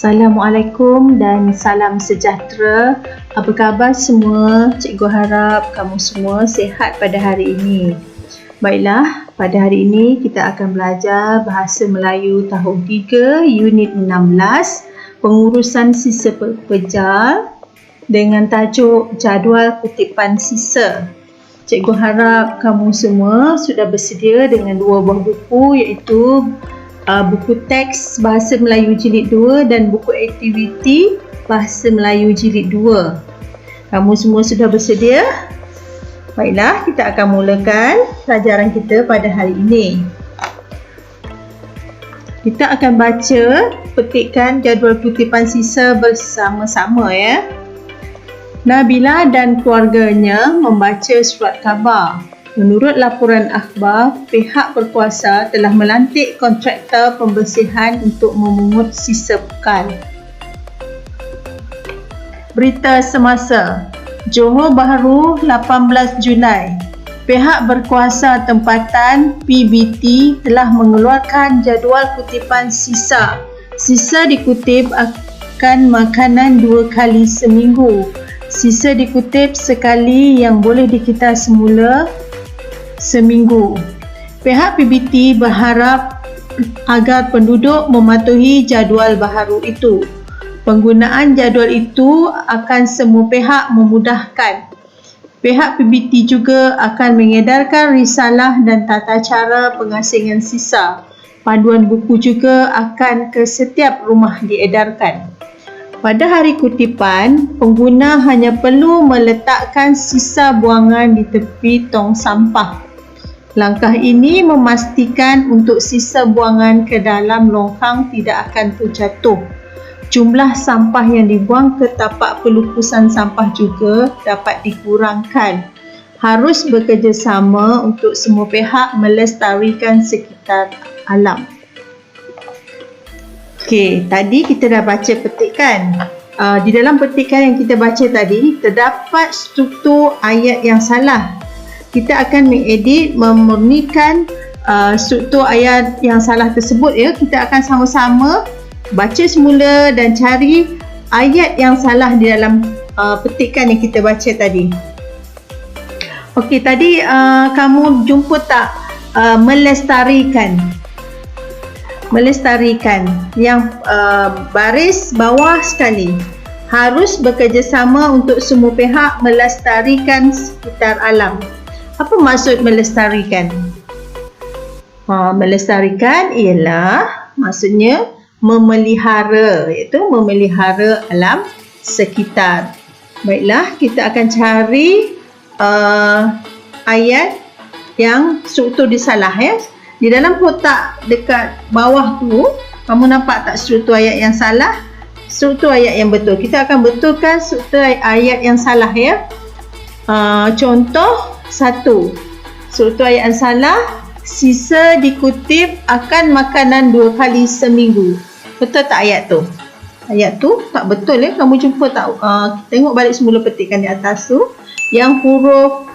Assalamualaikum dan salam sejahtera. Apa khabar semua? Cikgu harap kamu semua sihat pada hari ini. Baiklah, pada hari ini kita akan belajar Bahasa Melayu tahun 3, unit 16, pengurusan sisa pepejal dengan tajuk jadual kutipan sisa. Cikgu harap kamu semua sudah bersedia dengan dua buah buku, iaitu buku teks Bahasa Melayu Jilid 2 dan buku aktiviti Bahasa Melayu Jilid 2. Kamu semua sudah bersedia? Baiklah, kita akan mulakan pelajaran kita pada hari ini. Kita akan baca petikan jadual kutipan sisa bersama-sama ya. Nabila dan keluarganya membaca surat khabar. Menurut laporan akhbar, pihak berkuasa telah melantik kontraktor pembersihan untuk memungut sisa bekal. Berita semasa Johor Bahru 18 Julai. Pihak berkuasa tempatan PBT telah mengeluarkan jadual kutipan sisa. Sisa dikutip akan makanan 2 kali seminggu. Sisa dikutip sekali yang boleh dikitar semula seminggu. Pihak PBT berharap agar penduduk mematuhi jadual baharu itu. Penggunaan jadual itu akan semua pihak memudahkan. Pihak PBT juga akan mengedarkan risalah dan tata cara pengasingan sisa. Panduan buku juga akan ke setiap rumah diedarkan. Pada hari kutipan, pengguna hanya perlu meletakkan sisa buangan di tepi tong sampah. Langkah ini memastikan untuk sisa buangan ke dalam longkang tidak akan terjatuh. Jumlah sampah yang dibuang ke tapak pelupusan sampah juga dapat dikurangkan. Harus bekerjasama untuk semua pihak melestarikan sekitar alam. Okey, tadi kita dah baca petikan. Di dalam petikan yang kita baca tadi, terdapat struktur ayat yang salah. Kita akan mengedit, memurnikan struktur ayat yang salah tersebut ya. Kita akan sama-sama baca semula dan cari ayat yang salah di dalam petikan yang kita baca tadi. Okey, tadi kamu jumpa tak melestarikan? Melestarikan yang baris bawah sekali. Harus bekerjasama untuk semua pihak melestarikan sekitar alam. Apa maksud melestarikan? Melestarikan ialah maksudnya memelihara, iaitu memelihara alam sekitar. Baiklah, kita akan cari ayat yang struktur disalah ya. Di dalam kotak dekat bawah tu, kamu nampak tak struktur ayat yang salah? Struktur ayat yang betul. Kita akan betulkan struktur ayat yang salah ya. Contoh 1. Struktur ayat yang salah, sisa dikutip akan makanan 2 kali seminggu. Betul tak ayat tu? Ayat tu tak betul ya. Kamu jumpa tak? Tengok balik semula petikan di atas tu. Yang huruf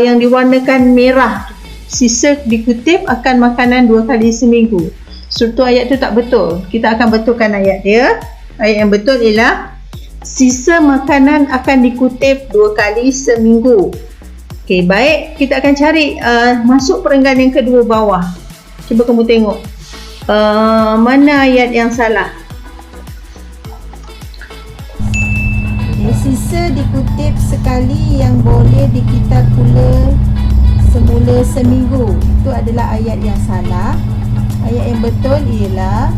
yang diwarnakan merah. Sisa dikutip akan makanan 2 kali seminggu. Struktur ayat tu tak betul. Kita akan betulkan ayat dia. Ayat yang betul ialah sisa makanan akan dikutip 2 kali seminggu. Okey, baik. Kita akan cari masuk perenggan yang kedua bawah. Cuba kamu tengok. Mana ayat yang salah? Sisa dikutip sekali yang boleh dikitar pula semula seminggu. Itu adalah ayat yang salah. Ayat yang betul ialah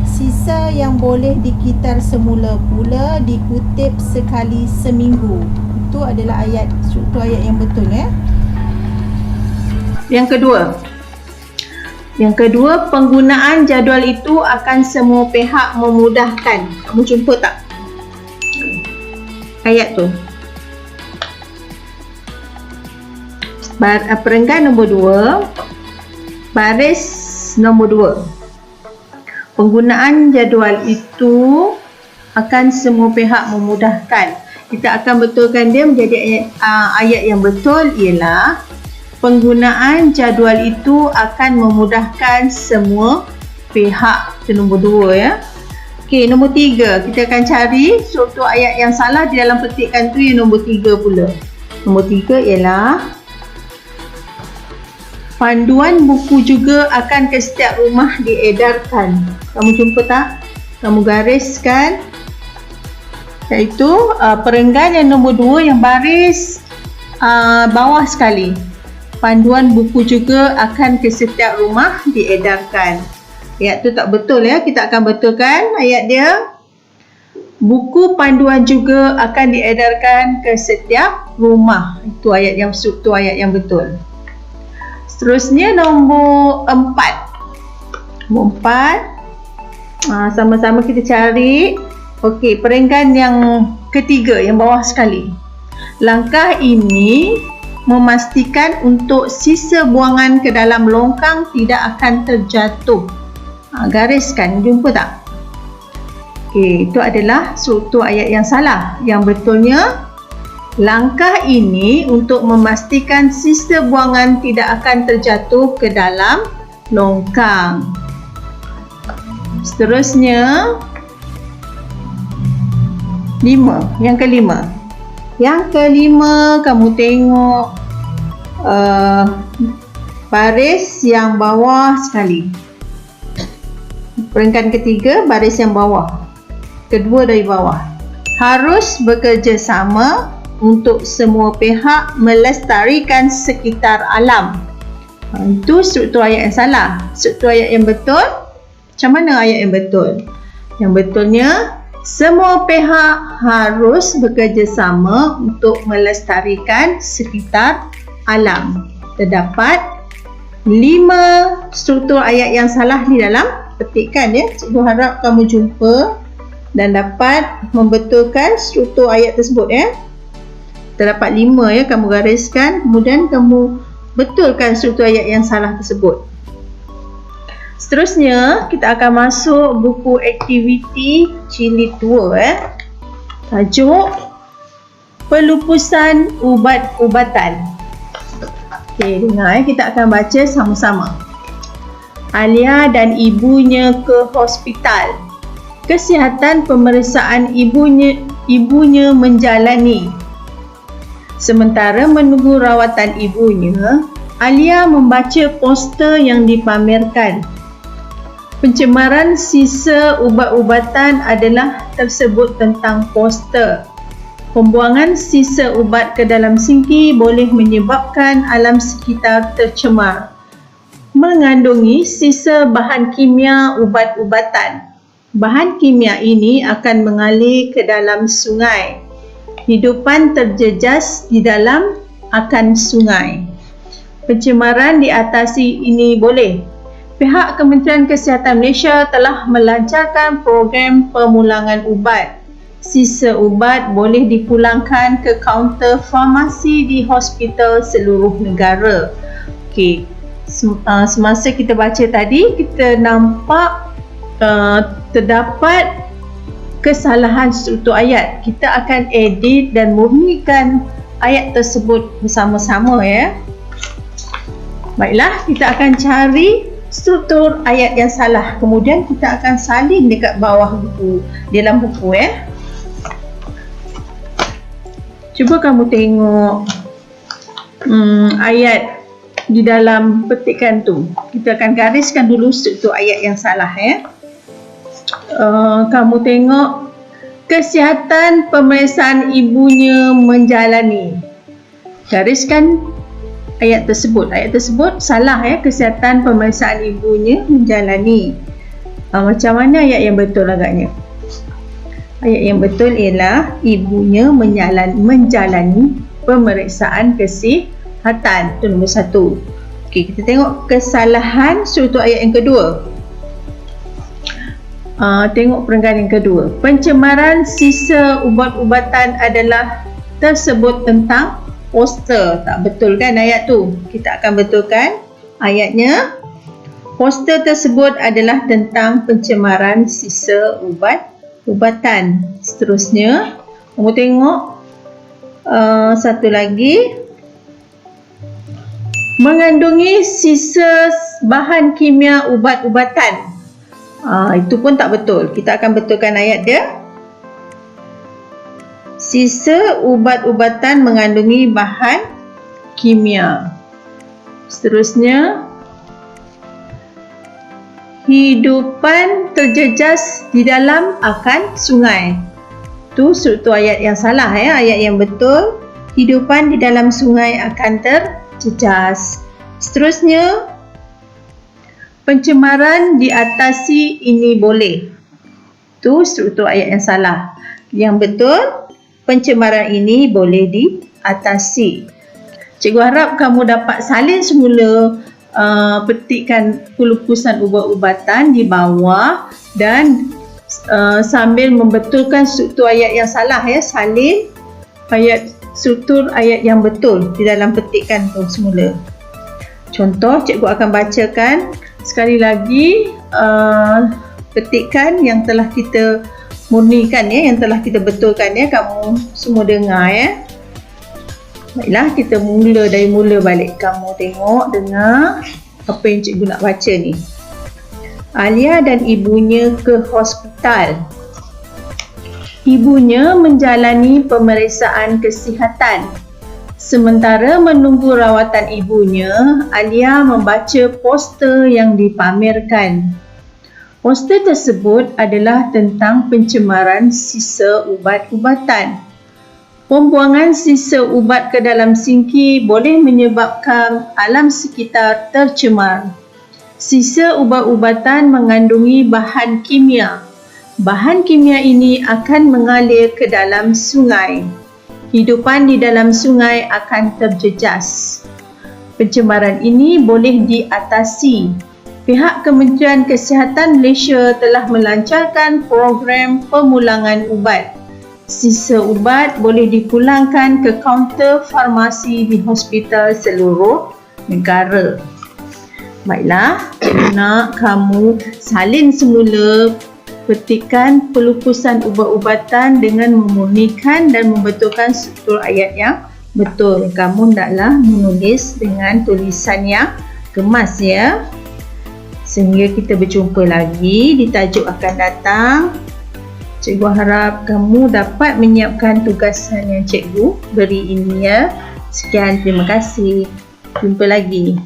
sisa yang boleh dikitar semula pula dikutip sekali seminggu. Itu adalah struktur ayat yang betul ya. Yang kedua, penggunaan jadual itu akan semua pihak memudahkan. Kamu jumpa tak ayat tu? Perenggan nombor 2, baris nombor 2. Penggunaan jadual itu akan semua pihak memudahkan. Kita akan betulkan dia menjadi ayat yang betul ialah penggunaan jadual itu akan memudahkan semua pihak. Itu nombor 2 ya. Okey, nombor 3. Kita akan cari struktur ayat yang salah di dalam petikan tu yang nombor 3 pula. Nombor 3 ialah panduan buku juga akan ke setiap rumah diedarkan. Kamu jumpa tak? Kamu gariskan. Iaitu perenggan yang nombor 2 yang baris bawah sekali. Panduan buku juga akan ke setiap rumah diedarkan. Ayat tu tak betul ya. Kita akan betulkan ayat dia. Buku panduan juga akan diedarkan ke setiap rumah. Itu ayat yang betul. Seterusnya nombor 4. Nombor 4. Sama-sama kita cari. Okey, perenggan yang ketiga yang bawah sekali. Langkah ini memastikan untuk sisa buangan ke dalam longkang tidak akan terjatuh. Gariskan, jumpa tak? Okey, itu adalah struktur ayat yang salah. Yang betulnya, langkah ini untuk memastikan sisa buangan tidak akan terjatuh ke dalam longkang. Seterusnya 5. Yang kelima, kamu tengok baris yang bawah sekali. Perenggan ketiga, baris yang bawah. Kedua dari bawah. Harus bekerjasama untuk semua pihak melestarikan sekitar alam. Itu struktur ayat yang salah. Struktur ayat yang betul, macam mana ayat yang betul? Yang betulnya, semua pihak harus bekerjasama untuk melestarikan sekitar alam. Terdapat 5 struktur ayat yang salah di dalam petikan ya. Cikgu harap kamu jumpa dan dapat membetulkan struktur ayat tersebut ya. Terdapat 5 ya, kamu gariskan, kemudian kamu betulkan struktur ayat yang salah tersebut. Seterusnya, kita akan masuk buku aktiviti jilid 2 ya. Tajuk Pelupusan Ubat-ubatan. Okey, dengar ya, kita akan baca sama-sama. Alia dan ibunya ke hospital. Kesihatan pemeriksaan ibunya menjalani. Sementara menunggu rawatan ibunya, Alia membaca poster yang dipamerkan. Pencemaran sisa ubat-ubatan adalah tersebut tentang poster. Pembuangan sisa ubat ke dalam sinki boleh menyebabkan alam sekitar tercemar. Mengandungi sisa bahan kimia ubat-ubatan. Bahan kimia ini akan mengalir ke dalam sungai. Hidupan terjejas di dalam akan sungai. Pencemaran diatasi ini boleh. Pihak Kementerian Kesihatan Malaysia telah melancarkan program pemulangan ubat. Sisa ubat boleh dipulangkan ke kaunter farmasi di hospital seluruh negara. Okey, semasa kita baca tadi, kita nampak terdapat kesalahan struktur ayat. Kita akan edit dan murnikan ayat tersebut bersama-sama ya. Baiklah, kita akan cari struktur ayat yang salah. Kemudian kita akan salin dekat bawah buku, dalam buku ya. Cuba kamu tengok ayat di dalam petikan tu. Kita akan gariskan dulu struktur ayat yang salah ya. Kamu tengok kesihatan pemeriksaan ibunya menjalani. Gariskan ayat tersebut. Ayat tersebut salah ya. Kesihatan pemeriksaan ibunya menjalani. Macam mana ayat yang betul agaknya? Ayat yang betul ialah ibunya menjalani pemeriksaan kesihatan. Itu nombor 1. Okey, kita tengok kesalahan struktur ayat yang kedua. Tengok perenggan yang kedua. Pencemaran sisa ubat-ubatan adalah tersebut tentang poster. Tak betul kan ayat tu? Kita akan betulkan ayatnya. Poster tersebut adalah tentang pencemaran sisa ubat-ubatan. Seterusnya, kamu tengok satu lagi. Mengandungi sisa bahan kimia ubat-ubatan. Itu pun tak betul. Kita akan betulkan ayat dia. Sisa ubat-ubatan mengandungi bahan kimia. Seterusnya, hidupan terjejas di dalam akan sungai. Itu struktur ayat yang salah ya. Ayat yang betul, hidupan di dalam sungai akan terjejas. Seterusnya, pencemaran diatasi ini boleh. Itu struktur ayat yang salah. Yang betul, pencemaran ini boleh diatasi. Cikgu harap kamu dapat salin semula petikan pelupusan ubat-ubatan di bawah dan sambil membetulkan struktur ayat yang salah ya. Salin struktur ayat yang betul di dalam petikan tu semula. Contoh, cikgu akan bacakan sekali lagi petikan yang telah kita murnikan ya, yang telah kita betulkan ya. Kamu semua dengar ya. Baiklah, kita mula dari mula balik. Kamu tengok, dengar apa yang cikgu nak baca ni. Alia dan ibunya ke hospital. Ibunya menjalani pemeriksaan kesihatan. Sementara menunggu rawatan ibunya, Alia membaca poster yang dipamerkan. Poster tersebut adalah tentang pencemaran sisa ubat-ubatan. Pembuangan sisa ubat ke dalam sinki boleh menyebabkan alam sekitar tercemar. Sisa ubat-ubatan mengandungi bahan kimia. Bahan kimia ini akan mengalir ke dalam sungai. Hidupan di dalam sungai akan terjejas. Pencemaran ini boleh diatasi. Pihak Kementerian Kesihatan Malaysia telah melancarkan program pemulangan ubat. Sisa ubat boleh dipulangkan ke kaunter farmasi di hospital seluruh negara. Baiklah, cikgu nak kamu salin semula petikan pelupusan ubat-ubatan dengan memurnikan dan membetulkan struktur ayat yang betul. Kamu hendaklah menulis dengan tulisan yang kemas ya. Sehingga kita berjumpa lagi di tajuk akan datang. Cikgu harap kamu dapat menyiapkan tugasan yang cikgu beri ini ya. Sekian, terima kasih. Jumpa lagi.